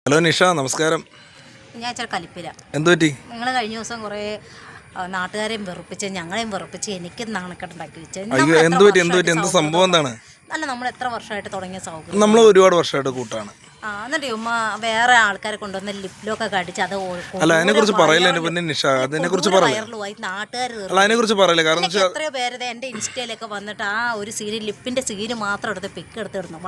Hello Nisha, നമസ്കാരം. ഞാൻ ഇച്ചിരി കലിപ്പില്ല. എന്തു പറ്റി? നിങ്ങൾ കഴിഞ്ഞ ദിവസം കുറേ നാട്ടുകാരെയും വെറുപ്പിച്ച് ഞങ്ങളെയും വെറുപ്പിച്ച് എനിക്ക് നാണക്കെട്ടുണ്ടാക്കി വെച്ച്. എന്ത് സംഭവം എന്താണ്? അല്ല, നമ്മൾ എത്ര വർഷമായിട്ട് തുടങ്ങിയ സൗകര്യം? നമ്മൾ ഒരുപാട് വർഷമായിട്ട് കൂട്ടാണ്. എന്നിട്ട് ഉമ്മ വേറെ ആൾക്കാരെ കൊണ്ടുവന്ന് ലിപ്ലൊക്കെ കടിച്ച് അത് അല്ല, അതിനെ കുറിച്ച് പറയില്ല നിഷ. അതിനെ കുറിച്ച് വൈറലുമായി നാട്ടുകാർ. അതിനെ കുറിച്ച് പറയില്ല. കാരണം എത്രയോ പേര് എൻ്റെ ഇൻസ്റ്റയിലൊക്കെ വന്നിട്ട് ആ ഒരു സീന്, ലിപ്പിന്റെ സീന് മാത്രം എടുത്ത് പിക്ക് എടുത്തിടുന്നു.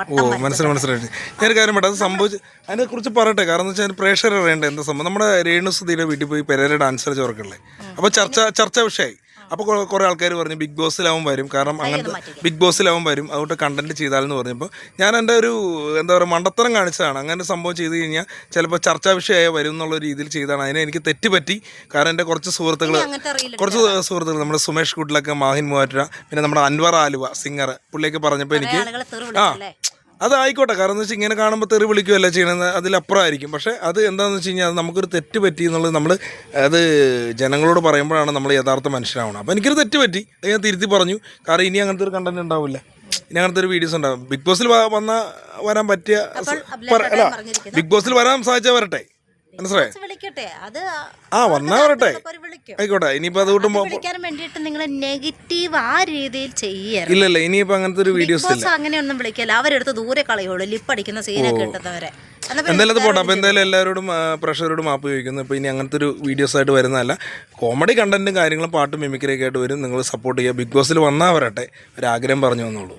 മനസ്സിലായി. ഞാൻ കാര്യം അത് സംഭവിച്ചു. അതിനെ കുറിച്ച് പറയട്ടെ. കാരണം എന്ന് വെച്ചാൽ പ്രേക്ഷകർ അറിയേണ്ട എന്താ സംഭവം. നമ്മുടെ രേണു സുധീയുടെ വീട്ടിൽ പോയി പെരേര ഡാൻസ് കളിച്ചവർക്കല്ലേ. അപ്പോൾ ചർച്ചാ വിഷയമായി. അപ്പോൾ കുറേ ആൾക്കാർ പറഞ്ഞു ബിഗ് ബോസിലാവും വരും, കാരണം അങ്ങനത്തെ ബിഗ് ബോസിലാവും വരും, അതുകൊണ്ട് കണ്ടന്റ് ചെയ്താലെന്ന് പറഞ്ഞപ്പോൾ ഞാൻ എൻ്റെ ഒരു എന്താ പറയുക മണ്ടത്തരം കാണിച്ചതാണ്. അങ്ങനെ സംഭവം ചെയ്ത് കഴിഞ്ഞാൽ ചിലപ്പോൾ ചർച്ചാ വിഷയമായി വരും എന്നുള്ള രീതിയിൽ ചെയ്താണ്. അതിനെ എനിക്ക് തെറ്റുപറ്റി. കാരണം എൻ്റെ കുറച്ച് സുഹൃത്തുക്കൾ നമ്മുടെ സുമേഷ് കുട്ടിലൊക്കെ, മാഹിൻ മൂവാറ്റുപുഴ, പിന്നെ നമ്മുടെ അൻവർ ആലുവ സിംഗർ, പുള്ളിയൊക്കെ പറഞ്ഞപ്പോൾ എനിക്ക് അതായിക്കോട്ടെ. കാരണം എന്ന് വെച്ചാൽ ഇങ്ങനെ കാണുമ്പോൾ തെറി വിളിക്കുകയല്ല ചെയ്യണമെന്ന്, അതിലപ്പുറമായിരിക്കും. പക്ഷേ അത് എന്താണെന്ന് വെച്ച് കഴിഞ്ഞാൽ അത് നമുക്കൊരു തെറ്റ് പറ്റി എന്നുള്ളത് നമ്മൾ അത് ജനങ്ങളോട് പറയുമ്പോഴാണ് നമ്മൾ യഥാർത്ഥ മനുഷ്യരാവണം. അപ്പോൾ എനിക്കൊരു തെറ്റ് പറ്റി, ഞാൻ തിരുത്തി പറഞ്ഞു. കാരണം ഇനി അങ്ങനത്തെ ഒരു കണ്ടന്റ് ഉണ്ടാവില്ല, ഇനി അങ്ങനത്തെ ഒരു വീഡിയോസ് ഉണ്ടാവും. ബിഗ് ബോസിൽ വരാൻ പറ്റിയ അല്ല, ബിഗ് ബോസിൽ വരാൻ സാധിച്ചാൽ വരട്ടെ, മനസ്സിലായി? വന്നാ വരട്ടെ, ആയിക്കോട്ടെ. ഇനിയിപ്പോൾ അതുകൊണ്ട് ഇല്ലല്ല, ഇനിയിപ്പോൾ അങ്ങനത്തെ ഒരു വീഡിയോസ് ഇല്ല. അങ്ങനെയൊന്നും വിളിക്കില്ല, അവരെടുത്ത് ദൂരെ കളയുള്ളൂ ലിപ്പടിക്കുന്ന സീനൊക്കെ ഇട്ടവരെ. എന്തായാലും അത് പോട്ടെ. അപ്പോൾ എന്തായാലും എല്ലാവരോടും പ്രേക്ഷകരോട് മാപ്പ് ചോദിക്കുന്നു. ഇപ്പോൾ ഇനി അങ്ങനത്തെ ഒരു വീഡിയോസ് ആയിട്ട് വരുന്നതല്ല, കോമഡി കണ്ടന്റും കാര്യങ്ങളും പാട്ടും മിമിക്രിയൊക്കെ ആയിട്ട് വരും. നിങ്ങൾ സപ്പോർട്ട് ചെയ്യുക. ബിഗ് ബോസിൽ വന്നാൽ വരട്ടെ, ഒരാഗ്രഹം പറഞ്ഞു വന്നുള്ളൂ.